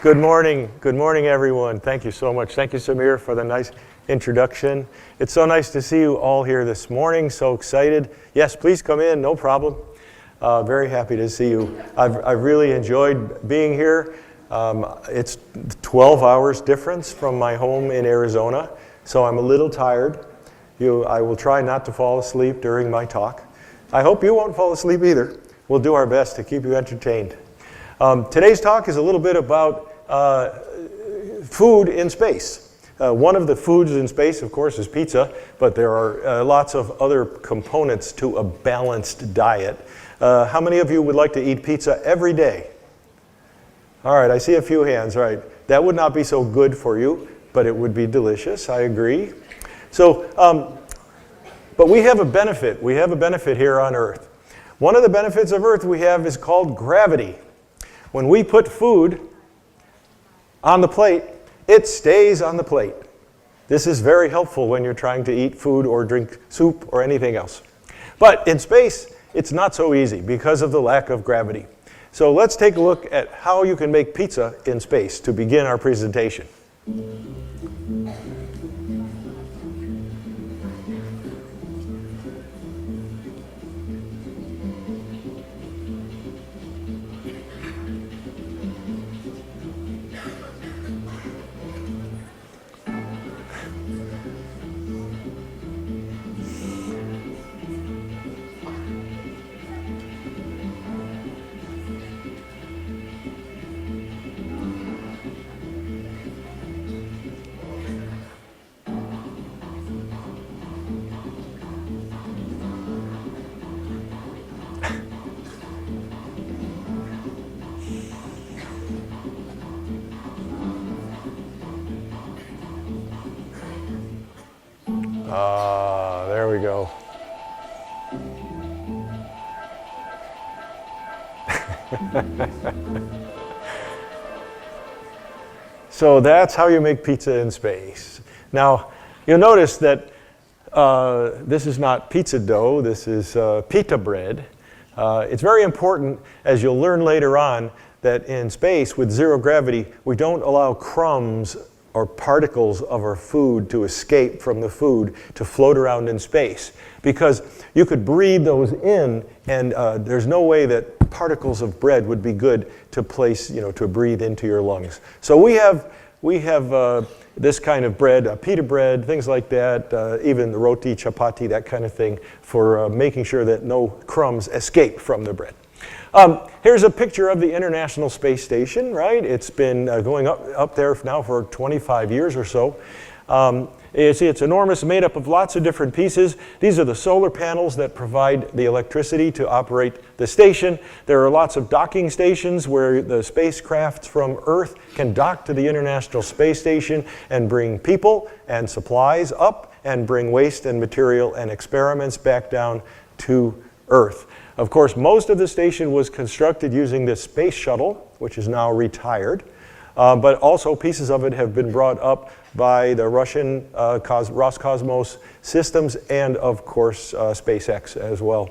Good morning. Good morning, everyone. Thank you so much. Thank you, Samir, for the nice introduction. It's so nice to see you all here this morning. So excited. Yes, please come in. No problem. Very happy to see you. I've really enjoyed being here. It's 12 hours difference from my home in Arizona, so I'm a little tired. I will try not to fall asleep during my talk. I hope you won't fall asleep either. We'll do our best to keep you entertained. Today's talk is a little bit about food in space. One of the foods in space, of course, is pizza, but there are lots of other components to a balanced diet. How many of you would like to eat pizza every day? All right, I see a few hands. All right, that would not be so good for you, but it would be delicious. I agree. So, but we have a benefit. We have a benefit here on Earth. One of the benefits of Earth we have is called gravity. When we put food on the plate, it stays on the plate. This is very helpful when you're trying to eat food or drink soup or anything else. But in space, it's not so easy because of the lack of gravity. So let's take a look at how you can make pizza in space to begin our presentation. There we go. So that's how you make pizza in space. Now, you'll notice that this is not pizza dough, this is pita bread. It's very important, as you'll learn later on, that in space with zero gravity, we don't allow crumbs or particles of our food to escape from the food to float around in space. Because you could breathe those in, and there's no way that particles of bread would be good to place, to breathe into your lungs. So we have this kind of bread, pita bread, things like that, even the roti, chapati, that kind of thing, for making sure that no crumbs escape from the bread. Here's a picture of the International Space Station, right? It's been going up there now for 25 years or so. You see, it's enormous, made up of lots of different pieces. These are the solar panels that provide the electricity to operate the station. There are lots of docking stations where the spacecraft from Earth can dock to the International Space Station and bring people and supplies up and bring waste and material and experiments back down to Earth. Of course, most of the station was constructed using this space shuttle, which is now retired, but also pieces of it have been brought up by the Russian Roscosmos systems and, of course, SpaceX as well.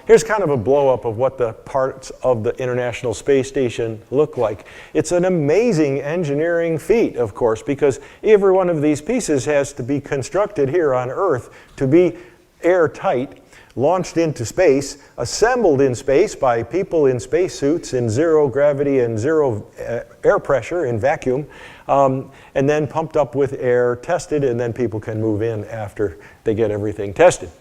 Here's kind of a blow-up of what the parts of the International Space Station look like. It's an amazing engineering feat, of course, because every one of these pieces has to be constructed here on Earth to be airtight, launched into space, assembled in space by people in spacesuits in zero gravity and zero air pressure in vacuum, and then pumped up with air, tested, and then people can move in after they get everything tested.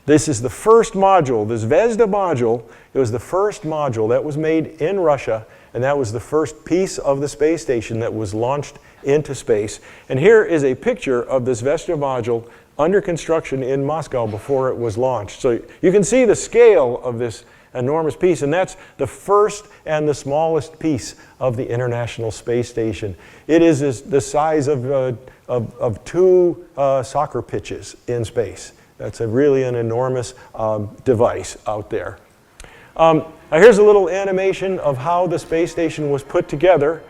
This is the first module, the Zvezda module. It was the first module that was made in Russia, and that was the first piece of the space station that was launched into space. And here is a picture of the Zvezda module under construction in Moscow before it was launched. So you can see the scale of this enormous piece, and that's the first and the smallest piece of the International Space Station. It is the size of two soccer pitches in space. That's really an enormous device out there. Now here's a little animation of how the space station was put together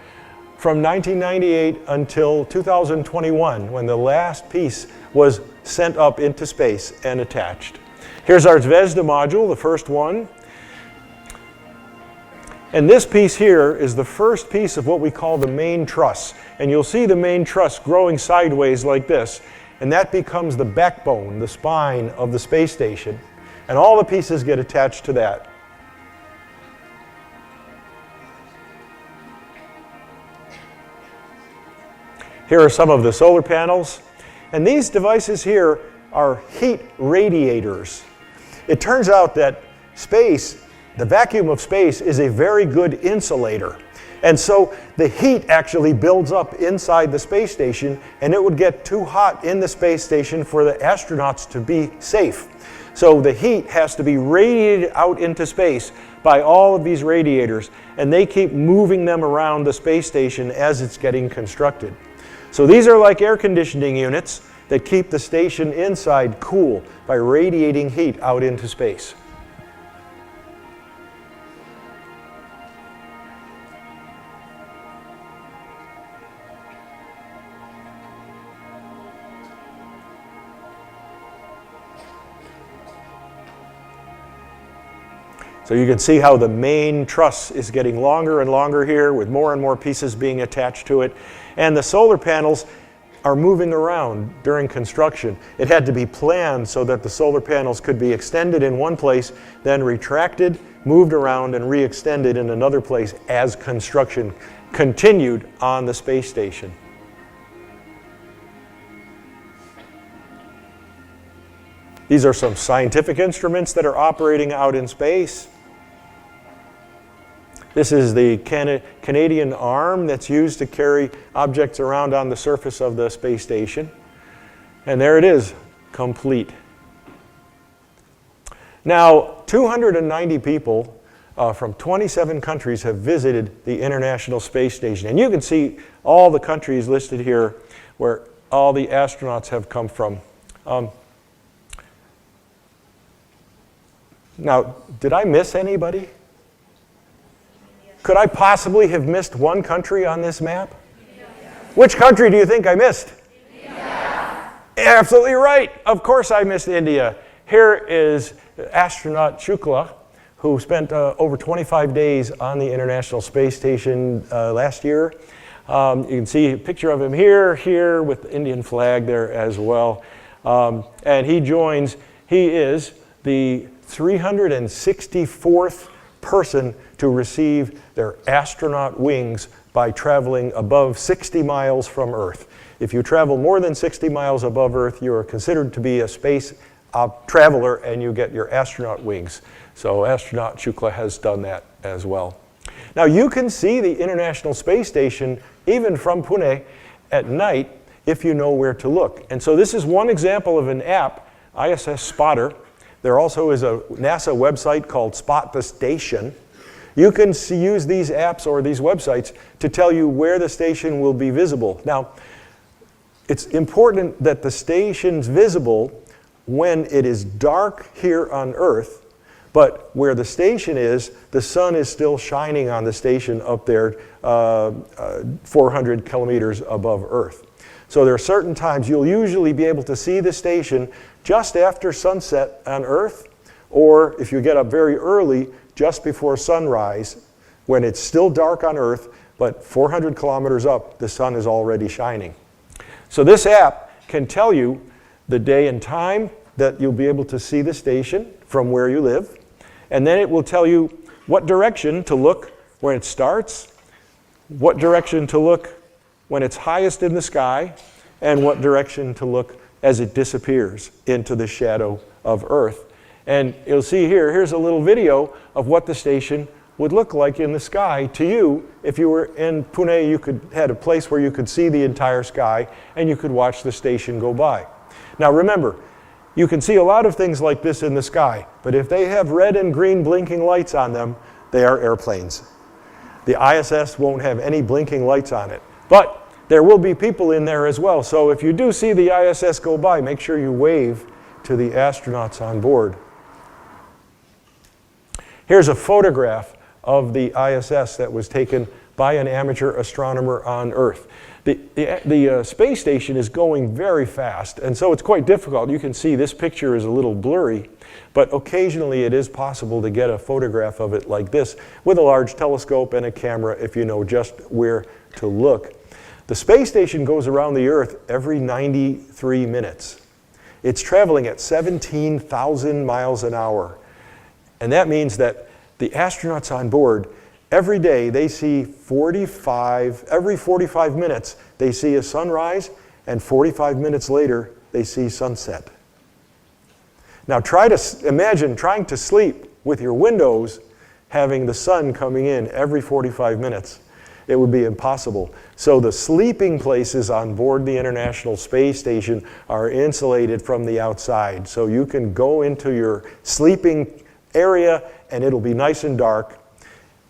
from 1998 until 2021, when the last piece was sent up into space and attached. Here's our Zvezda module, the first one. And this piece here is the first piece of what we call the main truss. And you'll see the main truss growing sideways like this. And that becomes the backbone, the spine of the space station. And all the pieces get attached to that. Here are some of the solar panels. And these devices here are heat radiators. It turns out that space, the vacuum of space, is a very good insulator. And so the heat actually builds up inside the space station, and it would get too hot in the space station for the astronauts to be safe. So the heat has to be radiated out into space by all of these radiators, and they keep moving them around the space station as it's getting constructed. So these are like air conditioning units that keep the station inside cool by radiating heat out into space. So you can see how the main truss is getting longer and longer here with more and more pieces being attached to it. And the solar panels are moving around during construction. It had to be planned so that the solar panels could be extended in one place, then retracted, moved around, and re-extended in another place as construction continued on the space station. These are some scientific instruments that are operating out in space. This is the Canadian arm that's used to carry objects around on the surface of the space station. And there it is, complete. Now, 290 people from 27 countries have visited the International Space Station. And you can see all the countries listed here where all the astronauts have come from. Now, did I miss anybody? Could I possibly have missed one country on this map? India. Which country do you think I missed? India. Absolutely right. Of course I missed India. Here is astronaut IUCAA, who spent over 25 days on the International Space Station last year. You can see a picture of him here with the Indian flag there as well. And he is the 364th person to receive their astronaut wings by traveling above 60 miles from Earth. If you travel more than 60 miles above Earth, you are considered to be a space traveler and you get your astronaut wings. So astronaut IUCAA has done that as well. Now you can see the International Space Station even from Pune at night if you know where to look. And so this is one example of an app, ISS Spotter. There also is a NASA website called Spot the Station. You can use these apps or these websites to tell you where the station will be visible. Now, it's important that the station's visible when it is dark here on Earth, but where the station is, the sun is still shining on the station up there 400 kilometers above Earth. So there are certain times you'll usually be able to see the station just after sunset on Earth, or if you get up very early, just before sunrise, when it's still dark on Earth, but 400 kilometers up, the sun is already shining. So this app can tell you the day and time that you'll be able to see the station from where you live, and then it will tell you what direction to look when it starts, what direction to look when it's highest in the sky, and what direction to look as it disappears into the shadow of Earth. And you'll see here's a little video of what the station would look like in the sky to you. If you were in Pune, you had a place where you could see the entire sky and you could watch the station go by. Now remember, you can see a lot of things like this in the sky, but if they have red and green blinking lights on them, they are airplanes. The ISS won't have any blinking lights on it, but there will be people in there as well. So if you do see the ISS go by, make sure you wave to the astronauts on board. Here's a photograph of the ISS that was taken by an amateur astronomer on Earth. The space station is going very fast, and so it's quite difficult. You can see this picture is a little blurry, but occasionally it is possible to get a photograph of it like this with a large telescope and a camera if you know just where to look. The space station goes around the Earth every 93 minutes. It's traveling at 17,000 miles an hour, and that means that the astronauts on board, every day they see every 45 minutes they see a sunrise, and 45 minutes later they see sunset. Now imagine trying to sleep with your windows having the sun coming in every 45 minutes. It would be impossible. So the sleeping places on board the International Space Station are insulated from the outside. So you can go into your sleeping area and it'll be nice and dark.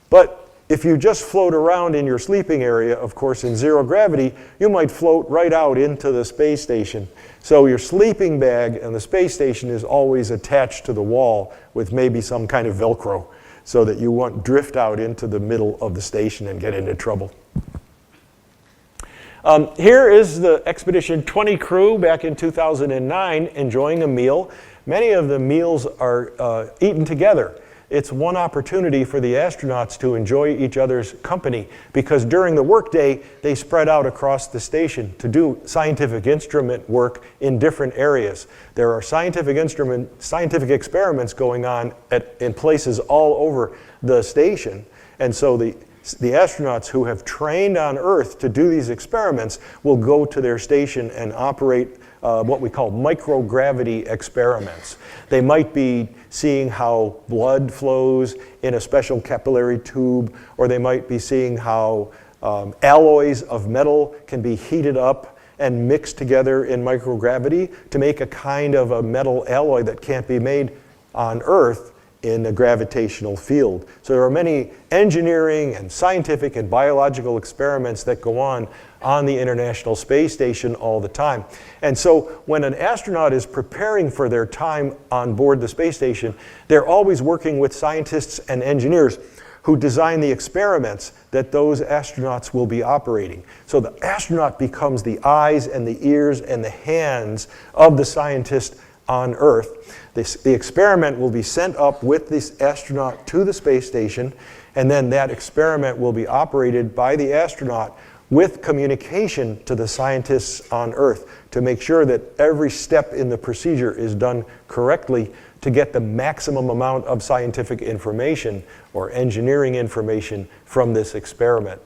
But if you just float around in your sleeping area, of course in zero gravity, you might float right out into the space station. So your sleeping bag and the space station is always attached to the wall with maybe some kind of Velcro so that you won't drift out into the middle of the station and get into trouble. Here is the Expedition 20 crew back in 2009 enjoying a meal. Many of the meals are eaten together. It's one opportunity for the astronauts to enjoy each other's company because during the workday, they spread out across the station to do scientific instrument work in different areas. There are scientific experiments going on in places all over the station. And so the astronauts who have trained on Earth to do these experiments will go to their station and operate what we call microgravity experiments. They might be seeing how blood flows in a special capillary tube, or they might be seeing how alloys of metal can be heated up and mixed together in microgravity to make a kind of a metal alloy that can't be made on Earth in a gravitational field. So there are many engineering and scientific and biological experiments that go on the International Space Station all the time. And so when an astronaut is preparing for their time on board the space station, they're always working with scientists and engineers who design the experiments that those astronauts will be operating. So the astronaut becomes the eyes and the ears and the hands of the scientist on Earth. The experiment will be sent up with this astronaut to the space station, and then that experiment will be operated by the astronaut with communication to the scientists on Earth to make sure that every step in the procedure is done correctly to get the maximum amount of scientific information or engineering information from this experiment.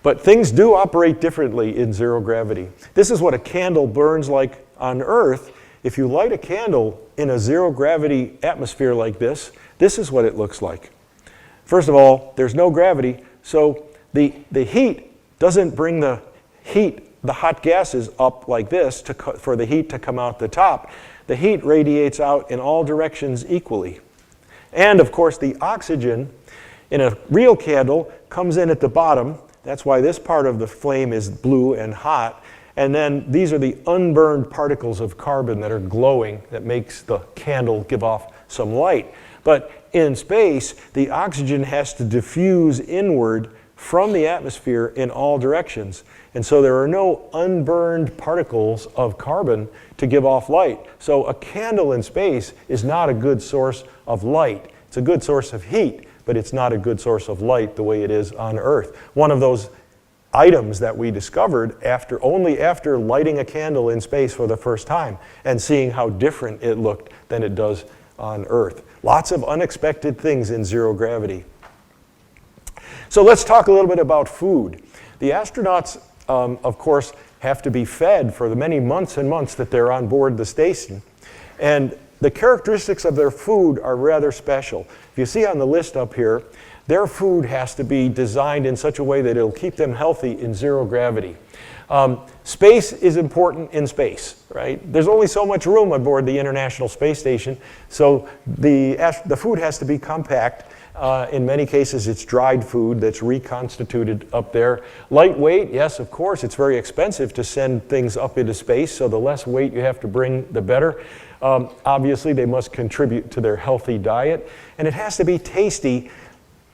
But things do operate differently in zero gravity. This is what a candle burns like on Earth. If you light a candle in a zero gravity atmosphere like this, this is what it looks like. First of all, there's no gravity, so the heat doesn't bring the hot gases up like this for the heat to come out the top. The heat radiates out in all directions equally. And of course, the oxygen in a real candle comes in at the bottom. That's why this part of the flame is blue and hot. And then these are the unburned particles of carbon that are glowing that makes the candle give off some light. But in space, the oxygen has to diffuse inward from the atmosphere in all directions. And so there are no unburned particles of carbon to give off light. So a candle in space is not a good source of light. It's a good source of heat, but it's not a good source of light the way it is on Earth. One of those items that we discovered only after lighting a candle in space for the first time and seeing how different it looked than it does on Earth. Lots of unexpected things in zero gravity. So let's talk a little bit about food. The astronauts, of course, have to be fed for the many months and months that they're on board the station. And the characteristics of their food are rather special. If you see on the list up here, their food has to be designed in such a way that it'll keep them healthy in zero gravity. Space is important in space, right? There's only so much room on board the International Space Station, so the food has to be compact. In many cases, it's dried food that's reconstituted up there. Lightweight, yes, of course, it's very expensive to send things up into space, so the less weight you have to bring, the better. Obviously, they must contribute to their healthy diet, and it has to be tasty.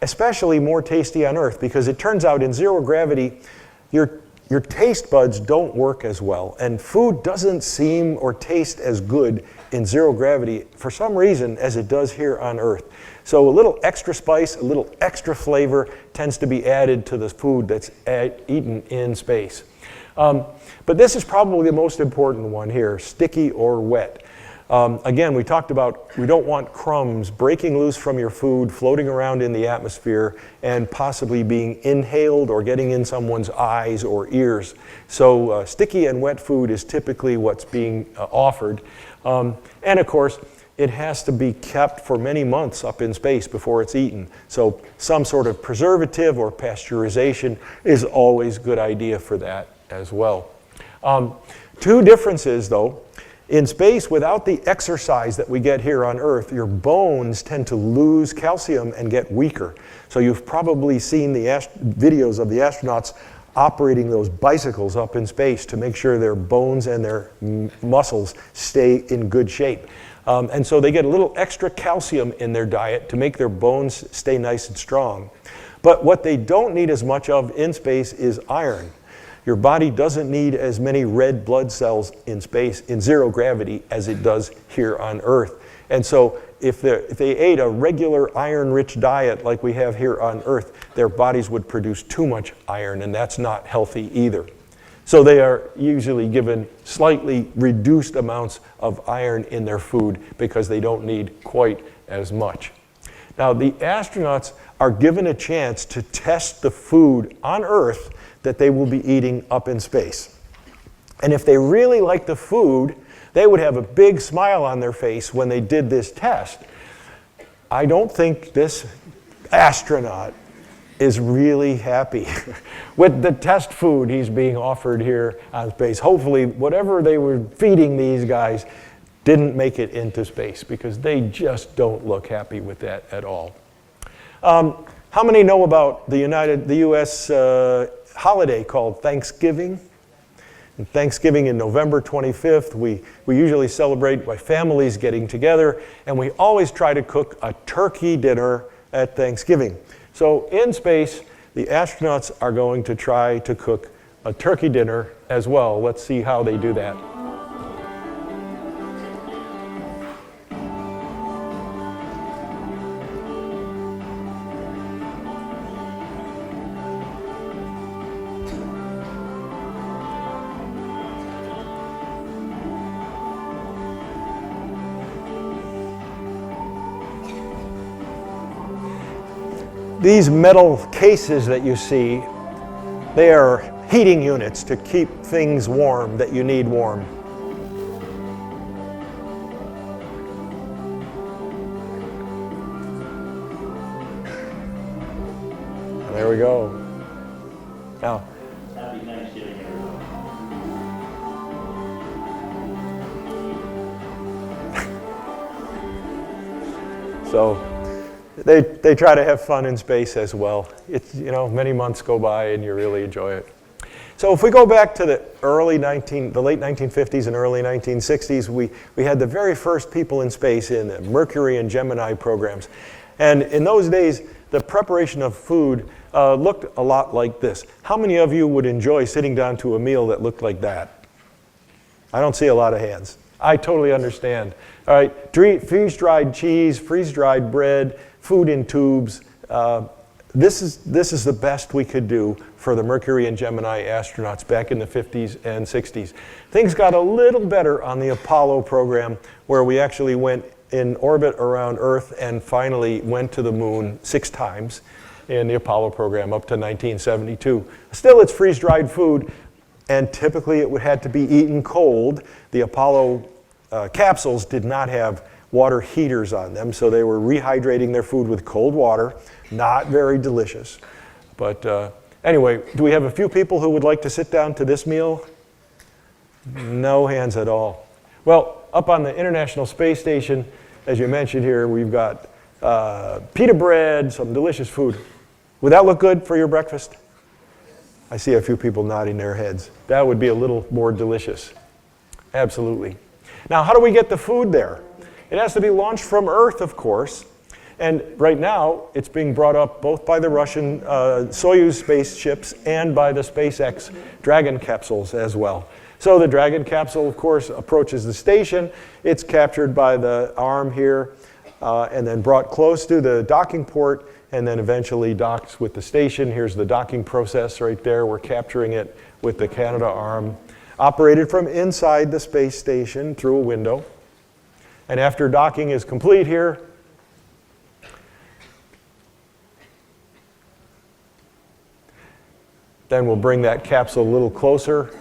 especially more tasty on Earth, because it turns out in zero gravity, your taste buds don't work as well, and food doesn't seem or taste as good in zero gravity for some reason as it does here on Earth. So a little extra spice, a little extra flavor tends to be added to the food that's eaten in space. But this is probably the most important one here, sticky or wet. Again, we talked about we don't want crumbs breaking loose from your food, floating around in the atmosphere, and possibly being inhaled or getting in someone's eyes or ears. So sticky and wet food is typically what's being offered. And of course, it has to be kept for many months up in space before it's eaten. So some sort of preservative or pasteurization is always a good idea for that as well. Two differences, though. In space, without the exercise that we get here on Earth, your bones tend to lose calcium and get weaker. So you've probably seen the videos of the astronauts operating those bicycles up in space to make sure their bones and their muscles stay in good shape. And so they get a little extra calcium in their diet to make their bones stay nice and strong. But what they don't need as much of in space is iron. Your body doesn't need as many red blood cells in space in zero gravity as it does here on Earth. And so if they ate a regular iron-rich diet like we have here on Earth, their bodies would produce too much iron, and that's not healthy either. So they are usually given slightly reduced amounts of iron in their food because they don't need quite as much. Now, the astronauts are given a chance to test the food on Earth that they will be eating up in space. And if they really like the food, they would have a big smile on their face when they did this test. I don't think this astronaut is really happy with the test food he's being offered here on space. Hopefully, whatever they were feeding these guys didn't make it into space, because they just don't look happy with that at all. How many know about the U.S. holiday called Thanksgiving? And Thanksgiving in November 25th, we usually celebrate by families getting together, and we always try to cook a turkey dinner at Thanksgiving. So in space, the astronauts are going to try to cook a turkey dinner as well. Let's see how they do that. These metal cases that you see, they are heating units to keep things warm that you need warm. There we go. Now, Happy Thanksgiving, everyone. so they try to have fun in space as well. It's, many months go by and you really enjoy it. So if we go back to the late 1950s and early 1960s, we had the very first people in space in the Mercury and Gemini programs. And in those days, the preparation of food looked a lot like this. How many of you would enjoy sitting down to a meal that looked like that? I don't see a lot of hands. I totally understand. All right, freeze-dried cheese, freeze-dried bread, food in tubes. This is the best we could do for the Mercury and Gemini astronauts back in the 50s and 60s. Things got a little better on the Apollo program, where we actually went in orbit around Earth and finally went to the moon 6 times in the Apollo program up to 1972. Still, it's freeze-dried food, and typically it had to be eaten cold. The Apollo capsules did not have water heaters on them, so they were rehydrating their food with cold water. Not very delicious. But anyway, do we have a few people who would like to sit down to this meal? No hands at all. Well, up on the International Space Station, as you mentioned here, we've got pita bread, some delicious food. Would that look good for your breakfast? I see a few people nodding their heads. That would be a little more delicious. Absolutely. Now, how do we get the food there? It has to be launched from Earth, of course. And right now, it's being brought up both by the Russian Soyuz spaceships and by the SpaceX Dragon capsules as well. So the Dragon capsule, of course, approaches the station. It's captured by the arm here and then brought close to the docking port and then eventually docks with the station. Here's the docking process right there. We're capturing it with the Canada arm, operated from inside the space station through a window. And after docking is complete here, then we'll bring that capsule a little closer.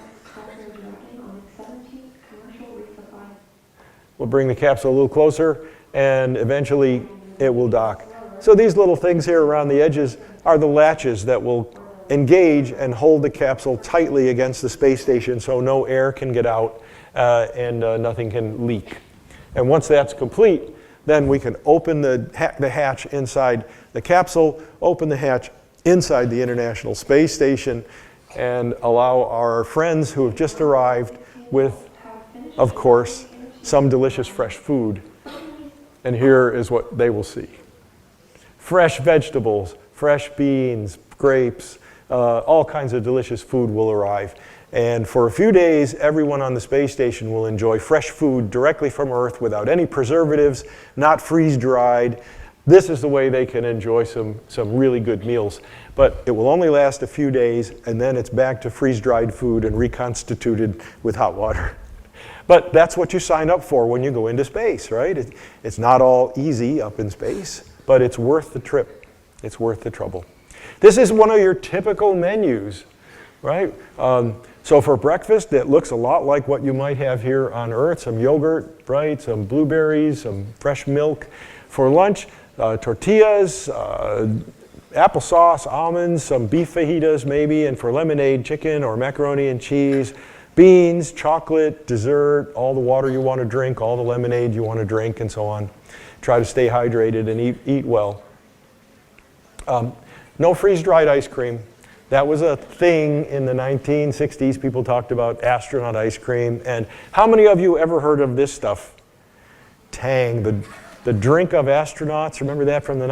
We'll bring the capsule a little closer, and eventually it will dock. So these little things here around the edges are the latches that will engage and hold the capsule tightly against the space station so no air can get out and nothing can leak. And once that's complete, then we can open the hatch inside the capsule, open the hatch inside the International Space Station, and allow our friends who have just arrived with, of course, some delicious fresh food. And here is what they will see. Fresh vegetables, fresh beans, grapes, all kinds of delicious food will arrive. And for a few days, everyone on the space station will enjoy fresh food directly from Earth without any preservatives, not freeze-dried. This is the way they can enjoy some really good meals. But it will only last a few days, and then it's back to freeze-dried food and reconstituted with hot water. But that's what you sign up for when you go into space, right? It's not all easy up in space, but it's worth the trip. It's worth the trouble. This is one of your typical menus, right? So for breakfast, it looks a lot like what you might have here on Earth. Some yogurt, right? Some blueberries, some fresh milk. For lunch, tortillas, applesauce, almonds, some beef fajitas maybe, and for lemonade, chicken or macaroni and cheese, beans, chocolate, dessert, all the water you want to drink, all the lemonade you want to drink, and so on. Try to stay hydrated and eat well. No freeze-dried ice cream. That was a thing in the 1960s. People talked about astronaut ice cream. And how many of you ever heard of this stuff? Tang, the drink of astronauts. Remember that from the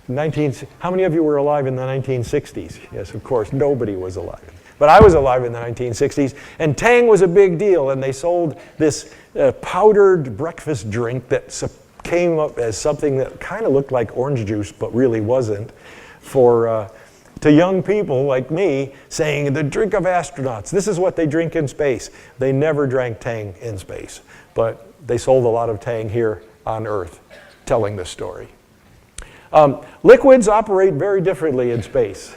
1960s? How many of you were alive in the 1960s? Yes, of course, nobody was alive. But I was alive in the 1960s, and Tang was a big deal, and they sold this powdered breakfast drink that came up as something that kind of looked like orange juice, but really wasn't, to young people like me, saying, the drink of astronauts, this is what they drink in space. They never drank Tang in space, but they sold a lot of Tang here on Earth, telling this story. Liquids operate very differently in space.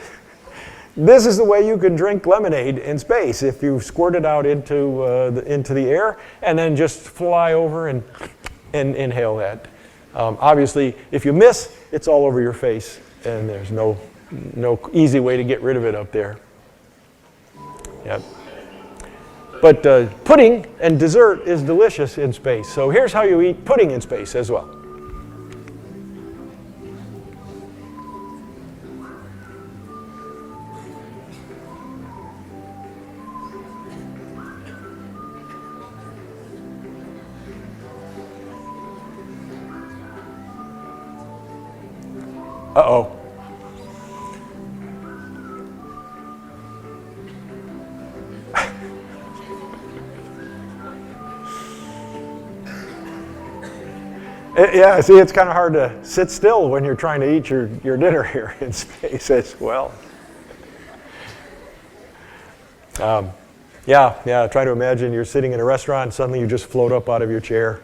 This is the way you can drink lemonade in space if you squirt it out into the air and then just fly over and inhale that. Obviously, if you miss, it's all over your face, and there's no easy way to get rid of it up there. Yep. But pudding and dessert is delicious in space. So here's how you eat pudding in space as well. Uh-oh. Yeah, see, it's kind of hard to sit still when you're trying to eat your dinner here in space as well. Yeah, try to imagine you're sitting in a restaurant and suddenly you just float up out of your chair.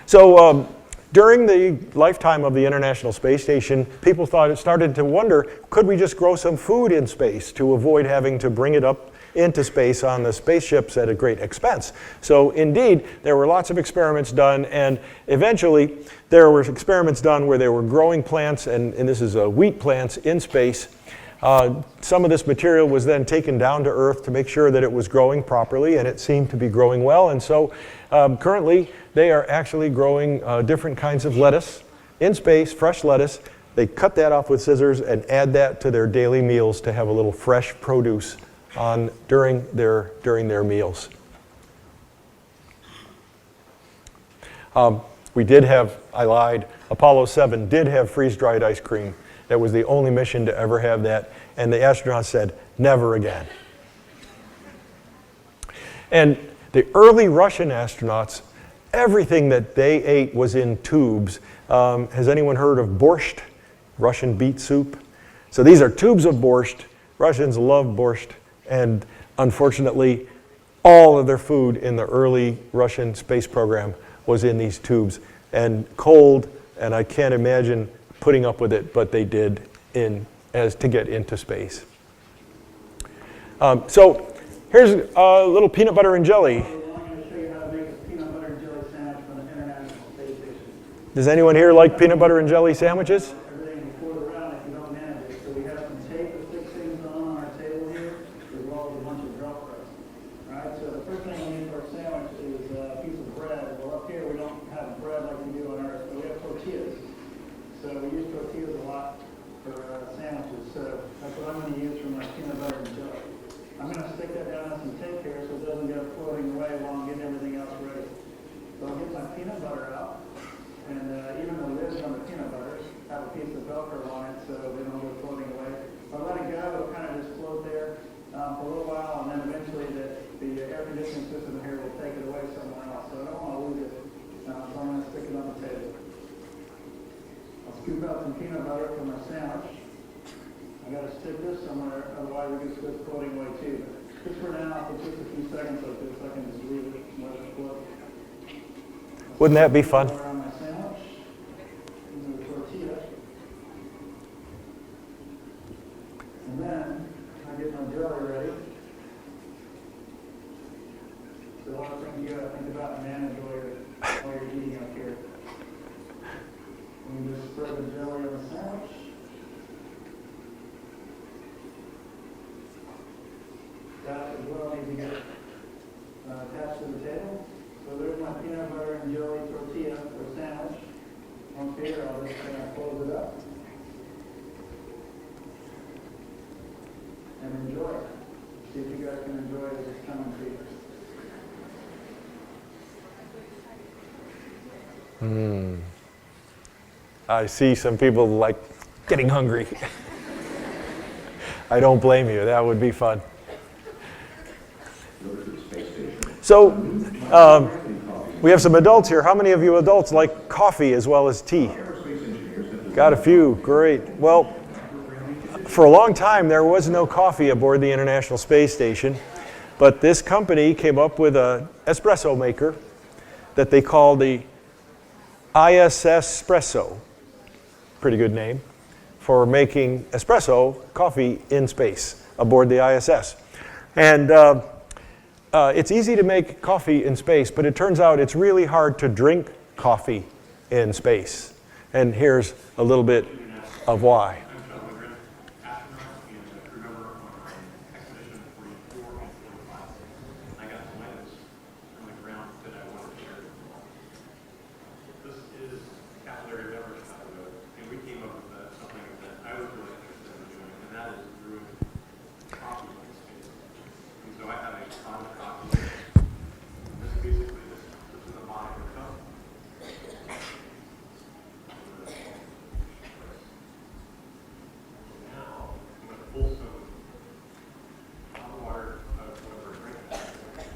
So during the lifetime of the International Space Station, people started to wonder, could we just grow some food in space to avoid having to bring it up into space on the spaceships at a great expense? So indeed, there were lots of experiments done, and eventually there were experiments done where they were growing plants, and this is wheat plants in space. Some of this material was then taken down to Earth to make sure that it was growing properly, and it seemed to be growing well. And so currently, they are actually growing different kinds of lettuce in space, fresh lettuce. They cut that off with scissors and add that to their daily meals to have a little fresh produce during their meals. We did have, I lied, Apollo 7 did have freeze-dried ice cream. That was the only mission to ever have that. And the astronauts said, never again. And the early Russian astronauts, everything that they ate was in tubes. Has anyone heard of borscht, Russian beet soup? So these are tubes of borscht. Russians love borscht. And unfortunately, all of their food in the early Russian space program was in these tubes and cold, and I can't imagine putting up with it, but they did as to get into space. So here's a little peanut butter and jelly. I'm going to show you how to make a peanut butter and jelly sandwich for the International Space Station. Does anyone here like peanut butter and jelly sandwiches? Everything before the round if you don't manage it. So we have some tape to stick things on our table here, as well as a bunch of drop crust. All right, so the first thing we need for our sandwich is a piece of bread. Well, up here we don't have bread like we do on Earth, but we have tortillas. So we use tortillas a lot for sandwiches. So that's what I'm going to use for my peanut butter and jelly. I'm going to stick that down on some tape here so it doesn't go floating away while I'm getting everything else ready. So I'll get my peanut butter out, and even the lids on the peanut butter have a piece of Velcro on it so they don't go floating away. If I let it go, it'll kind of just float there for a little while, and then eventually the air conditioning system here will take it away somewhere else. So I don't want to lose it, so I'm going to stick it on the table. I'll scoop out some peanut butter for my sandwich. I got to stick this somewhere, otherwise it gets good floating away too. Just for now, for just a few seconds like this, I can just leave it and let it float. Wouldn't that be fun? Around my sandwich, and the tortilla, and then I get my jelly ready. So a lot of things you got to think about and manage while you're eating up here. And you just spread the jelly on the sandwich. That as well needs to get attached to the table. So there's my peanut butter and jelly tortilla for sandwich. Once here, I'll just close it up and enjoy it. See if you guys can enjoy it as it's coming to you. I see some people like getting hungry. I don't blame you. That would be fun. So we have some adults here. How many of you adults like coffee as well as tea? Got a few. Great. Well, for a long time there was no coffee aboard the International Space Station, but this company came up with an espresso maker that they call the ISS Espresso. Pretty good name for making espresso coffee in space aboard the ISS. And it's easy to make coffee in space, but it turns out it's really hard to drink coffee in space. And here's a little bit of why.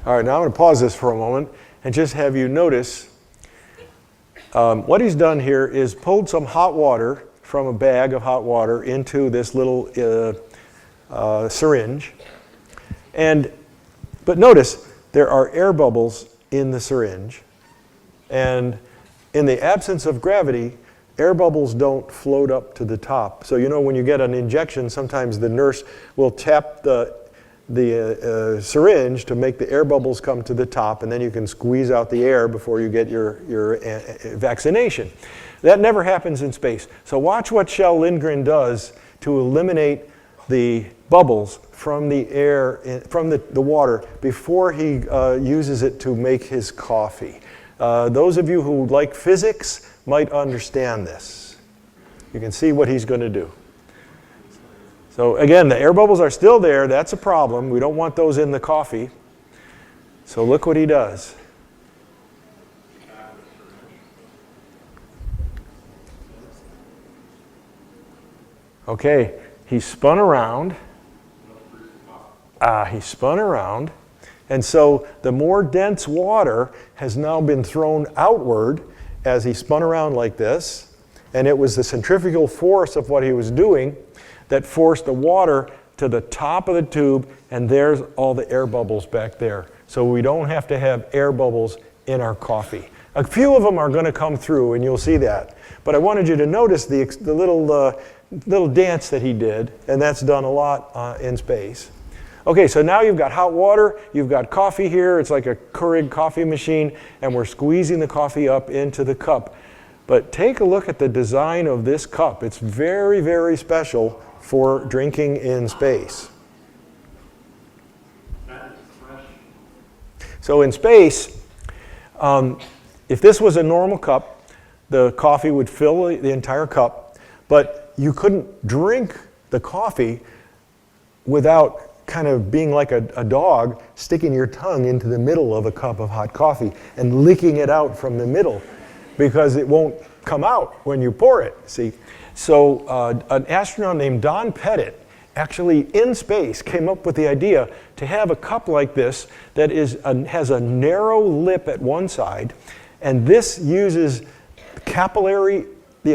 All right, now I'm going to pause this for a moment and just have you notice what he's done here is pulled some hot water from a bag of hot water into this little syringe. But notice there are air bubbles in the syringe. And in the absence of gravity, air bubbles don't float up to the top. So you know when you get an injection, sometimes the nurse will tap the syringe to make the air bubbles come to the top, and then you can squeeze out the air before you get your vaccination. That never happens in space. So watch what Kjell Lindgren does to eliminate the bubbles from the air, from the water, before he uses it to make his coffee. Those of you who like physics might understand this. You can see what he's going to do. So again, the air bubbles are still there. That's a problem. We don't want those in the coffee. So look what he does. Okay, he spun around. He spun around. And so the more dense water has now been thrown outward as he spun around like this. And it was the centrifugal force of what he was doing that forced the water to the top of the tube, and there's all the air bubbles back there. So we don't have to have air bubbles in our coffee. A few of them are going to come through, and you'll see that. But I wanted you to notice the little dance that he did, and that's done a lot in space. Okay, so now you've got hot water, you've got coffee here, it's like a Keurig coffee machine, and we're squeezing the coffee up into the cup. But take a look at the design of this cup. It's very, very special for drinking in space. So in space, if this was a normal cup, the coffee would fill the entire cup, but you couldn't drink the coffee without kind of being like a dog, sticking your tongue into the middle of a cup of hot coffee and licking it out from the middle, because it won't come out when you pour it, see? So an astronaut named Don Pettit actually in space came up with the idea to have a cup like this that has a narrow lip at one side, and this uses the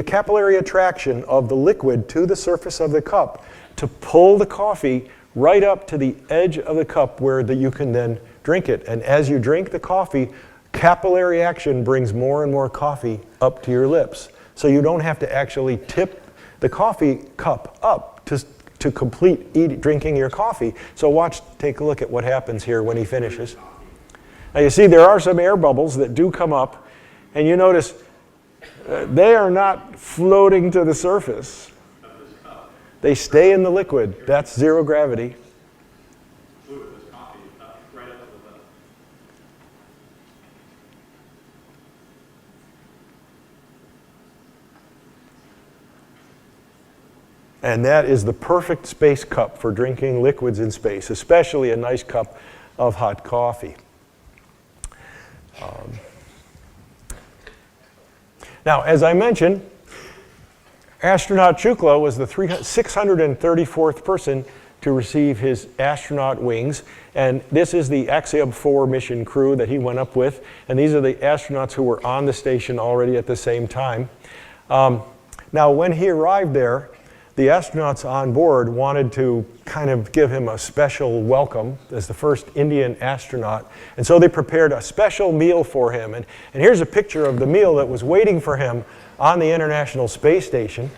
capillary attraction of the liquid to the surface of the cup to pull the coffee right up to the edge of the cup where you can then drink it. And as you drink the coffee, capillary action brings more and more coffee up to your lips. So you don't have to actually tip the coffee cup up to complete drinking your coffee. So take a look at what happens here when he finishes. Now you see there are some air bubbles that do come up, and you notice they are not floating to the surface. They stay in the liquid. That's zero gravity. And that is the perfect space cup for drinking liquids in space, especially a nice cup of hot coffee. Now, as I mentioned, astronaut IUCAA was the 634th person to receive his astronaut wings. And this is the Axiom 4 mission crew that he went up with. And these are the astronauts who were on the station already at the same time. Now, when he arrived there, the astronauts on board wanted to kind of give him a special welcome as the first Indian astronaut. And so they prepared a special meal for him. And here's a picture of the meal that was waiting for him on the International Space Station.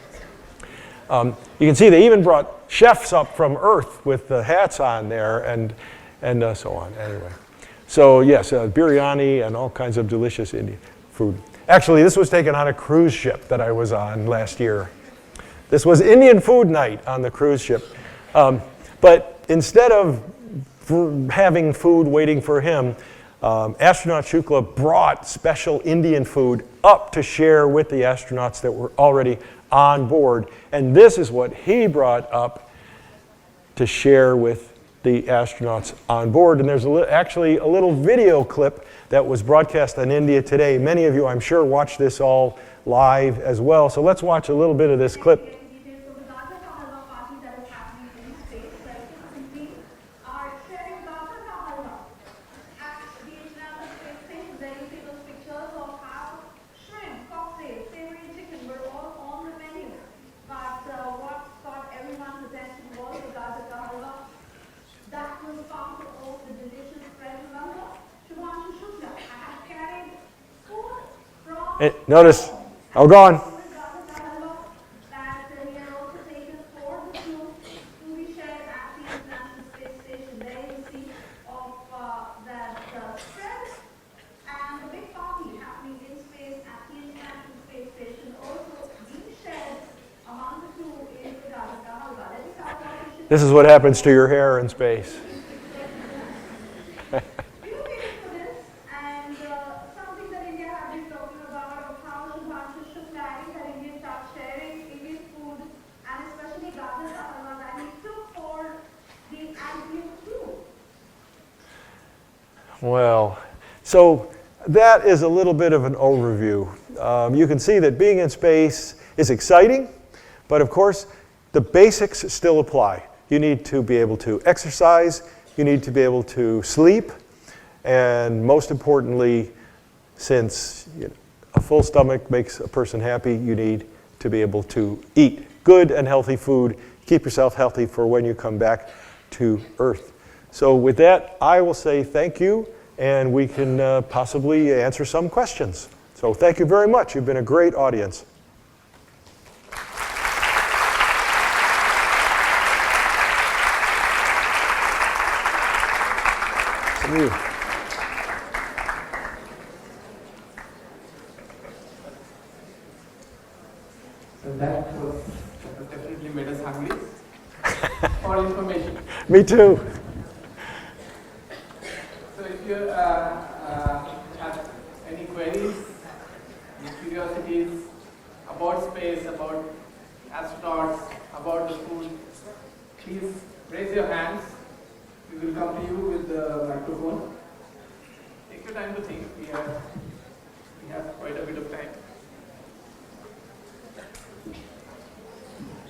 You can see they even brought chefs up from Earth with the hats on there and so on. Anyway, so yes, biryani and all kinds of delicious Indian food. Actually, this was taken on a cruise ship that I was on last year. This was Indian food night on the cruise ship. But instead of having food waiting for him, astronaut IUCAA brought special Indian food up to share with the astronauts that were already on board. And this is what he brought up to share with the astronauts on board. And there's actually a little video clip that was broadcast on India Today. Many of you, I'm sure, watch this all live as well. So let's watch a little bit of this clip. Notice, oh, go on. This is what happens to your hair in space. Well, so that is a little bit of an overview. You can see that being in space is exciting, but of course, the basics still apply. You need to be able to exercise, you need to be able to sleep, and most importantly, since a full stomach makes a person happy, you need to be able to eat good and healthy food. Keep yourself healthy for when you come back to Earth. So with that, I will say thank you, and we can possibly answer some questions. So thank you very much. You've been a great audience. Thank you. So that was definitely made us hungry for information. Me too. So if you have any queries, any curiosities about space, about astronauts, about the food, please raise your hands. We will come to you with the microphone. Take your time to think. We have quite a bit of time.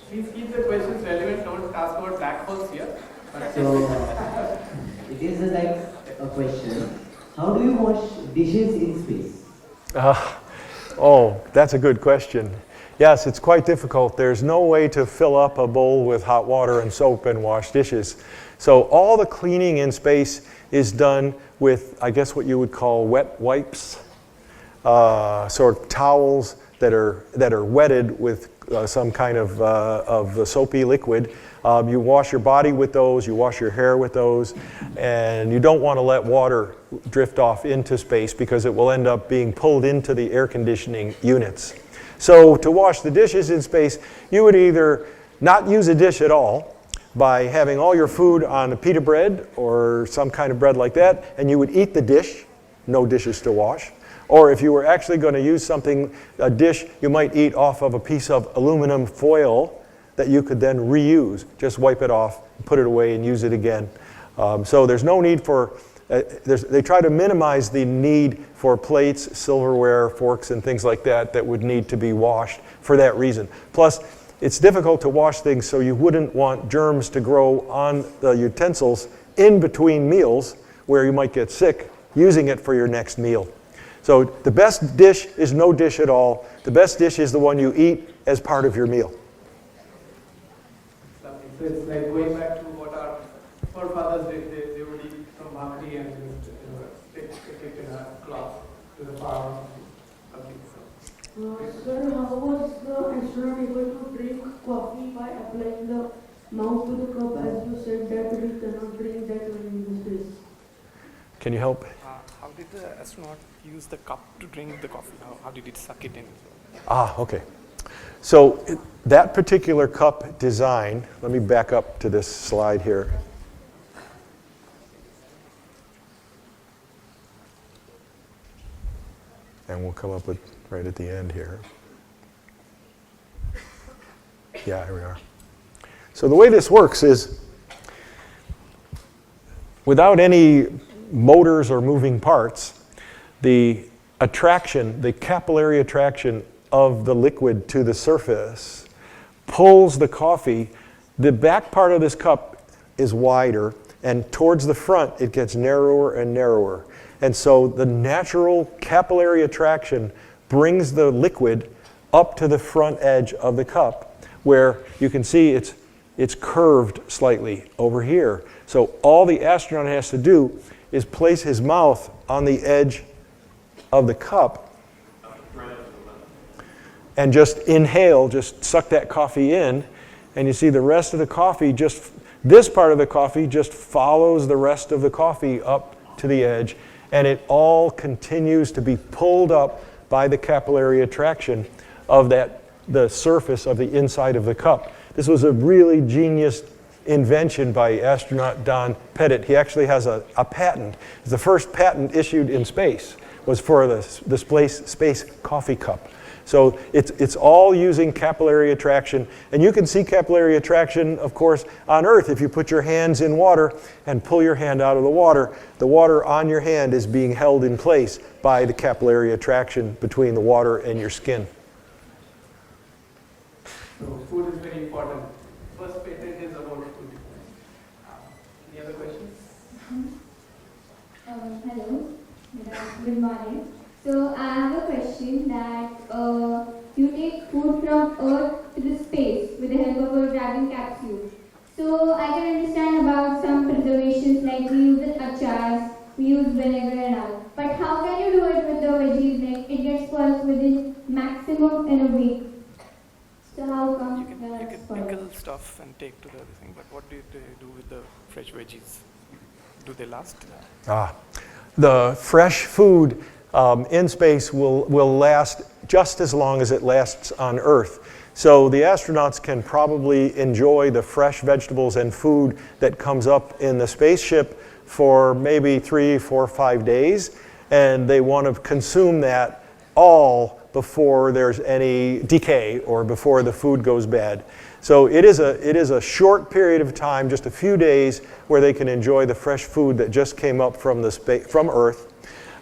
Please keep the questions relevant. Don't ask about black holes here. So, it is like a question. How do you wash dishes in space? Oh, that's a good question. Yes, it's quite difficult. There's no way to fill up a bowl with hot water and soap and wash dishes. So all the cleaning in space is done with, I guess, what you would call wet wipes, sort of towels that are wetted with some kind of soapy liquid. You wash your body with those, you wash your hair with those, and you don't want to let water drift off into space because it will end up being pulled into the air conditioning units. So to wash the dishes in space, you would either not use a dish at all by having all your food on a pita bread or some kind of bread like that, and you would eat the dish, no dishes to wash. Or if you were actually going to use something, a dish, you might eat off of a piece of aluminum foil that you could then reuse. Just wipe it off, put it away, and use it again. So there's no need for, they try to minimize the need for plates, silverware, forks, and things like that that would need to be washed for that reason. Plus, it's difficult to wash things, so you wouldn't want germs to grow on the utensils in between meals where you might get sick using it for your next meal. So the best dish is no dish at all. The best dish is the one you eat as part of your meal. So it's like going back to what our forefathers did. They would eat from bhakri and just stick it in a cloth to the farm. Sir, how was the astronaut able to drink coffee by applying the mouth to the cup, as you said that we cannot drink that when in space? Can you help? How did the astronaut use the cup to drink the coffee? How did it suck it in? Okay. So that particular cup design, let me back up to this slide here. And we'll come up with right at the end here. Yeah, here we are. So the way this works is without any motors or moving parts, the attraction, the capillary attraction of the liquid to the surface pulls the coffee. The back part of this cup is wider, and towards the front it gets narrower and narrower. And so the natural capillary attraction brings the liquid up to the front edge of the cup, where you can see it's curved slightly over here. So all the astronaut has to do is place his mouth on the edge of the cup and just inhale, just suck that coffee in, and you see the rest of the coffee, this part of the coffee just follows the rest of the coffee up to the edge, and it all continues to be pulled up by the capillary attraction of the surface of the inside of the cup. This was a really genius invention by astronaut Don Pettit. He actually has a patent. It's the first patent issued in space was for the space coffee cup. So it's all using capillary attraction. And you can see capillary attraction, of course, on Earth. If you put your hands in water and pull your hand out of the water on your hand is being held in place by the capillary attraction between the water and your skin. So food is very important Hello, good morning. So I have a question that you take food from Earth to the space with the help of a grabbing capsule. So I can understand about some preservations like we use achars, we use vinegar and all. But how can you do it with the veggies? Like it gets spoiled within maximum in a week. So how come You they are can spoiled? pickle stuff and take to the other thing, but what do they do with the fresh veggies? Do they last? The fresh food in space will last just as long as it lasts on Earth. So the astronauts can probably enjoy the fresh vegetables and food that comes up in the spaceship for maybe 3, 4, 5 days, and they want to consume that all before there's any decay or before the food goes bad. So it is a short period of time, just a few days, where they can enjoy the fresh food that just came up from Earth.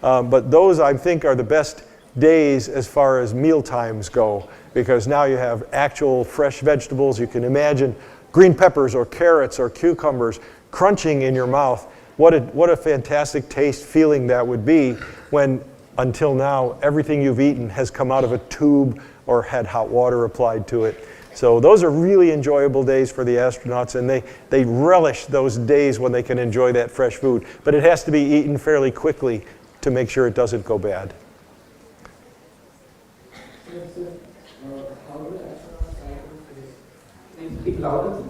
But those, I think, are the best days as far as meal times go, because now you have actual fresh vegetables. You can imagine green peppers or carrots or cucumbers crunching in your mouth. What a fantastic taste feeling that would be when, until now, everything you've eaten has come out of a tube or had hot water applied to it. So those are really enjoyable days for the astronauts, and they relish those days when they can enjoy that fresh food. But it has to be eaten fairly quickly to make sure it doesn't go bad. How do astronauts write in space? Please speak louder.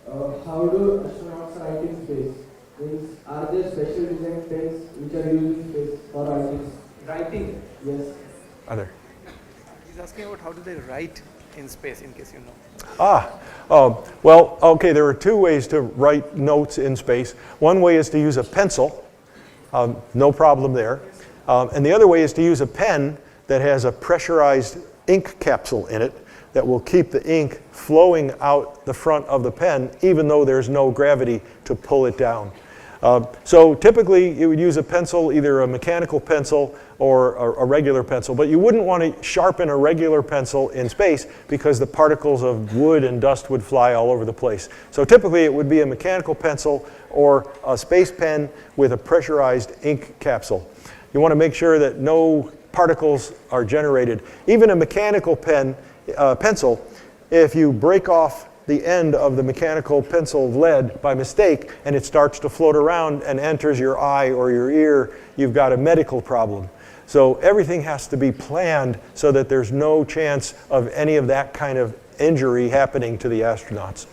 How do astronauts write in space? Means, are there special design pens which are used in space for writing? Writing? Yes. Other. He's asking about how do they write in space, in case you know. Well, okay, there are two ways to write notes in space. One way is to use a pencil, no problem there. And the other way is to use a pen that has a pressurized ink capsule in it that will keep the ink flowing out the front of the pen, even though there's no gravity to pull it down. So typically you would use a pencil, either a mechanical pencil or a regular pencil, but you wouldn't want to sharpen a regular pencil in space because the particles of wood and dust would fly all over the place. So typically it would be a mechanical pencil or a space pen with a pressurized ink capsule. You want to make sure that no particles are generated. Even a mechanical pencil, if you break off the end of the mechanical pencil lead by mistake and it starts to float around and enters your eye or your ear, you've got a medical problem. So everything has to be planned so that there's no chance of any of that kind of injury happening to the astronauts.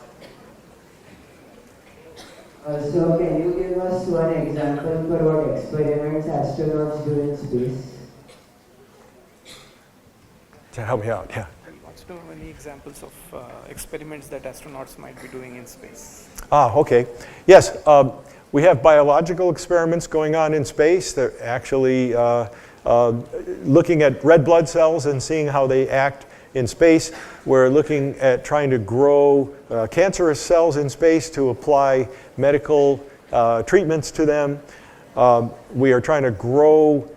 So can you give us one example for what experiments astronauts do in space? To help me out, yeah. He wants to know any examples of experiments that astronauts might be doing in space. Okay. Yes, we have biological experiments going on in space. They're actually looking at red blood cells and seeing how they act in space. We're looking at trying to grow cancerous cells in space to apply medical treatments to them. We are trying to grow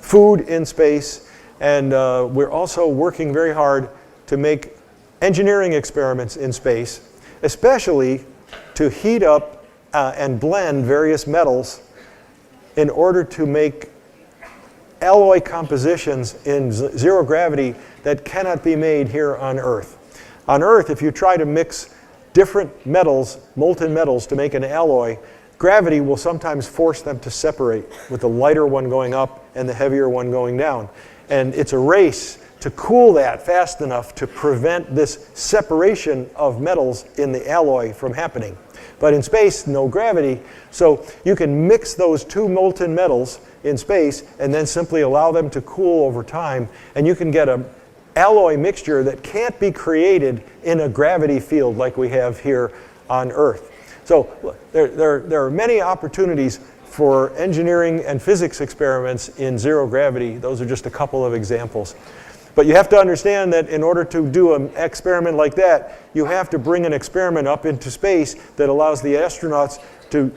food in space. And we're also working very hard to make engineering experiments in space, especially to heat up and blend various metals in order to make alloy compositions in zero gravity that cannot be made here on Earth. On Earth, if you try to mix different metals, molten metals, to make an alloy, gravity will sometimes force them to separate, with the lighter one going up and the heavier one going down. And it's a race to cool that fast enough to prevent this separation of metals in the alloy from happening. But in space, no gravity, so you can mix those two molten metals in space and then simply allow them to cool over time, and you can get an alloy mixture that can't be created in a gravity field like we have here on Earth. So there are many opportunities for engineering and physics experiments in zero gravity. Those are just a couple of examples. But you have to understand that in order to do an experiment like that, you have to bring an experiment up into space that allows the astronauts to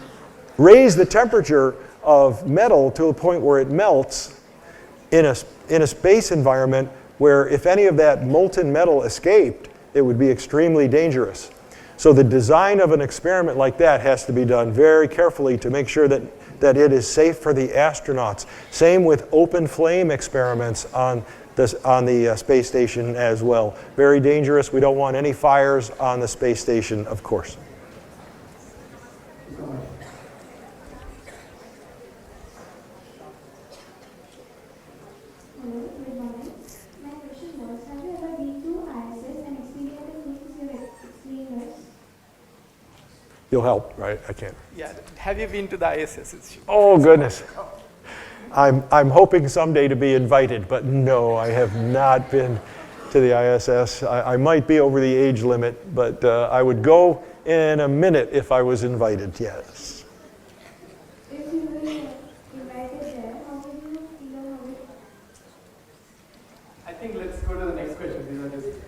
raise the temperature of metal to a point where it melts in a space environment where if any of that molten metal escaped, it would be extremely dangerous. So the design of an experiment like that has to be done very carefully to make sure that that it is safe for the astronauts. Same with open flame experiments on the space station as well. Very dangerous. We don't want any fires on the space station, of course. Hello, good morning. My question was, have you ever been to ISS and experienced the things you have experienced? You'll help, right? I can't. Yeah. Have you been to the ISS? Oh, goodness. I'm hoping someday to be invited, but no, I have not been to the ISS. I might be over the age limit, but I would go in a minute if I was invited, yes. If you were invited there, how would you feel about it? I think let's go to the next question. These are just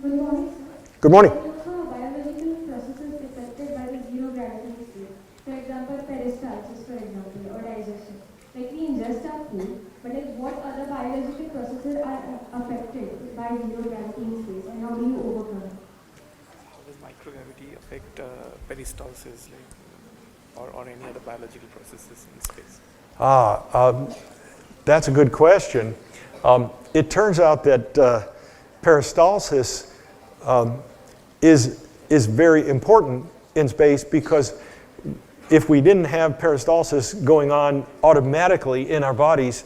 Good morning, sir. Good morning. How biological processes affected by the zero gravity state? For example, peristalsis, for example, or digestion. Like we ingest our food, but like what other biological processes are affected by zero gravity in space, and how do you overcome it? How does microgravity affect peristalsis, or any other biological processes in space? That's a good question. It turns out that peristalsis is very important in space, because if we didn't have peristalsis going on automatically in our bodies,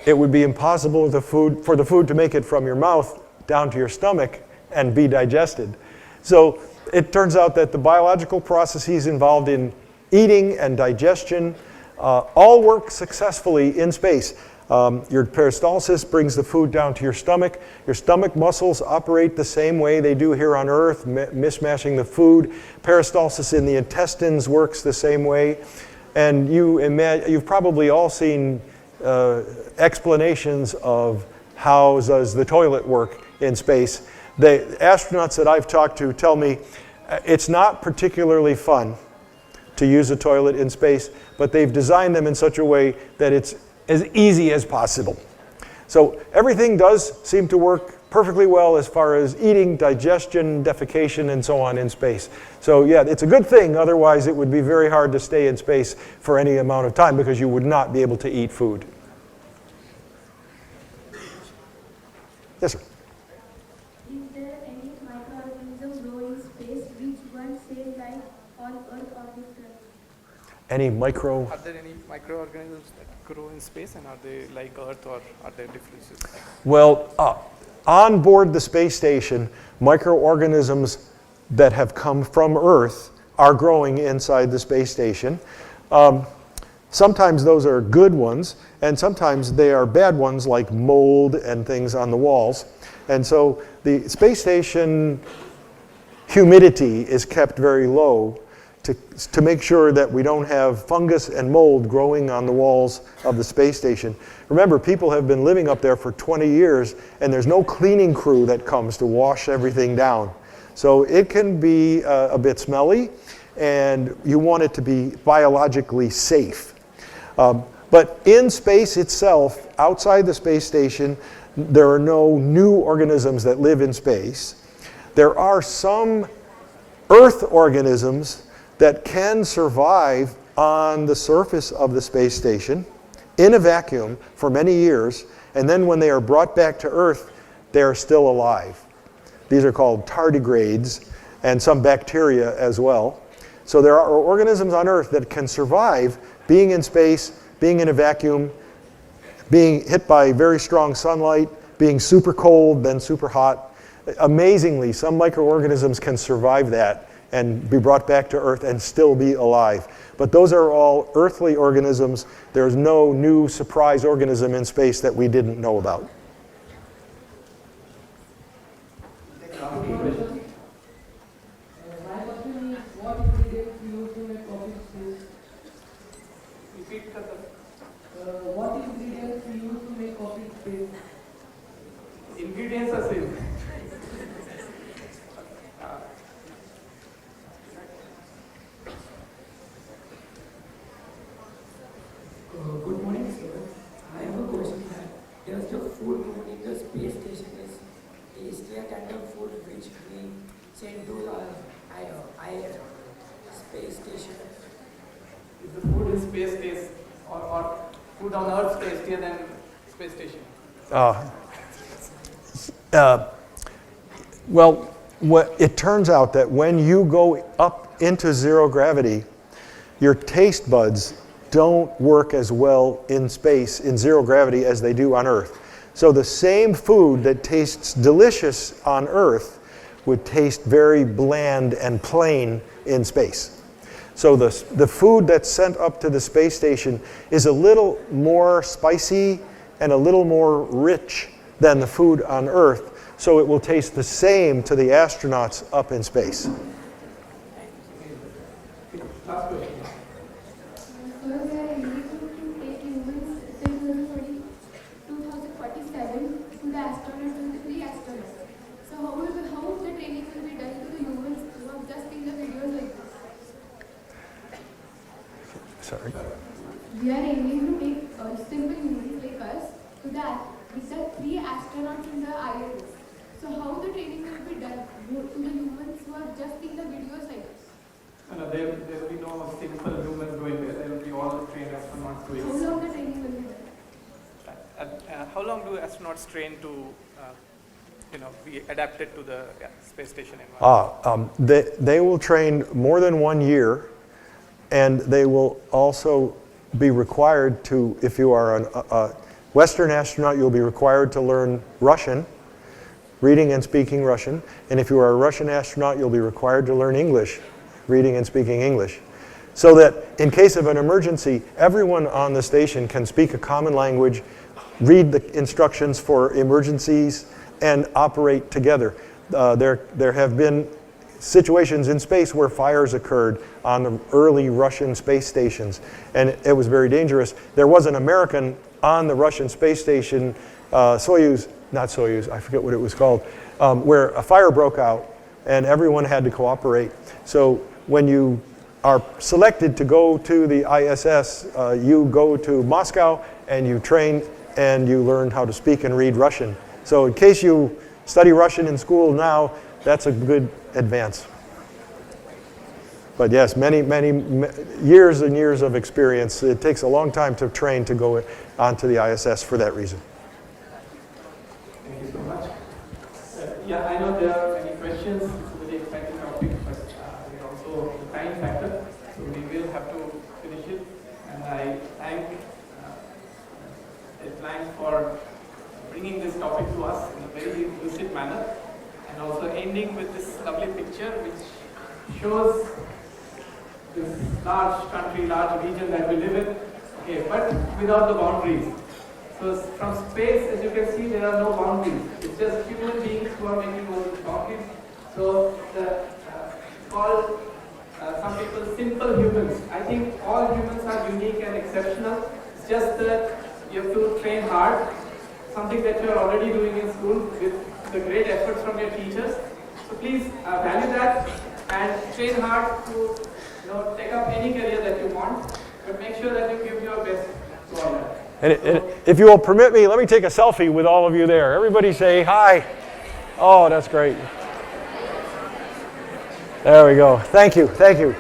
it would be impossible for the food to make it from your mouth down to your stomach and be digested. So it turns out that the biological processes involved in eating and digestion all work successfully in space. Your peristalsis brings the food down to your stomach. Your stomach muscles operate the same way they do here on Earth, mismashing the food. Peristalsis in the intestines works the same way. And you've probably all seen explanations of how does the toilet work in space. The astronauts that I've talked to tell me it's not particularly fun to use a toilet in space, but they've designed them in such a way that it's as easy as possible. So everything does seem to work perfectly well as far as eating, digestion, defecation, and so on in space. So yeah, it's a good thing. Otherwise, it would be very hard to stay in space for any amount of time, because you would not be able to eat food. Yes, sir. Is there any microorganism grow in space which one stay life on Earth or different? Any micro? Are there any microorganisms that grow in space, and are they like Earth, or are there differences? Well, on board the space station, microorganisms that have come from Earth are growing inside the space station. Sometimes those are good ones, and sometimes they are bad ones, like mold and things on the walls. And so the space station humidity is kept very low to make sure that we don't have fungus and mold growing on the walls of the space station. Remember, people have been living up there for 20 years, and there's no cleaning crew that comes to wash everything down. So it can be a bit smelly, and you want it to be biologically safe. But in space itself, outside the space station, there are no new organisms that live in space. There are some Earth organisms that can survive on the surface of the space station in a vacuum for many years, and then when they are brought back to Earth, they are still alive. These are called tardigrades, and some bacteria as well. So there are organisms on Earth that can survive being in space, being in a vacuum, being hit by very strong sunlight, being super cold, then super hot. Amazingly, some microorganisms can survive that and be brought back to Earth and still be alive. But those are all earthly organisms. There's no new surprise organism in space that we didn't know about. My question is, what ingredients you use to make coffee space? repeat the What ingredients you use to make coffee space? ingredients are same. Good morning, sir. I have a question that does the food grown in the space station is a kind of food which we send to space station? Is the food in space taste or food on Earth tastier than space station? Well, it turns out that when you go up into zero gravity, your taste buds don't work as well in space, in zero gravity, as they do on Earth. So the same food that tastes delicious on Earth would taste very bland and plain in space. So the food that's sent up to the space station is a little more spicy and a little more rich than the food on Earth, so it will taste the same to the astronauts up in space. Last question. So we are able to take humans till 2047 to the astronauts and the pre-astronauts. So how the training will be done to the humans who have just seen the videos like this? Sorry. We are aiming to take simple humans like us to with the 3 astronauts in the ISS. So how the training will be done to the humans who have just seen the videos like us? No, there will be no simple humans going there. There will be all trained astronauts doing. How long the training will be done? How long do astronauts train to, be adapted to the space station environment? They will train more than 1 year, and they will also be required to, if you are a Western astronaut, you'll be required to learn Russian, reading and speaking Russian, and if you are a Russian astronaut, you'll be required to learn English, reading and speaking English. So that in case of an emergency, everyone on the station can speak a common language, read the instructions for emergencies, and operate together. There have been situations in space where fires occurred on the early Russian space stations, and it was very dangerous. There was an American on the Russian space station, Soyuz, I forget what it was called, where a fire broke out and everyone had to cooperate. So when you are selected to go to the ISS, you go to Moscow and you train and you learn how to speak and read Russian. So in case you study Russian in school now, that's a good advance. But yes, many years and years of experience. It takes a long time to train to go onto the ISS for that reason. Thank you so much. Yeah, I know there are many questions. It's a very exciting topic, but there's also the time factor. So we will have to finish it. And I thank Headlines for bringing this topic to us in a very lucid manner, and also ending with this lovely picture which shows this large country, large region that we live in, okay, but without the boundaries. So from space, as you can see, there are no boundaries. It's just human beings who are making all these boundaries. So called some people simple humans. I think all humans are unique and exceptional. It's just that you have to train hard, something that you are already doing in school with the great efforts from your teachers. So please value that and train hard to take up any career that you want, but make sure that you give your best to all that. And if you will permit me, let me take a selfie with all of you there. Everybody say hi. Oh, that's great. There we go. Thank you. Thank you.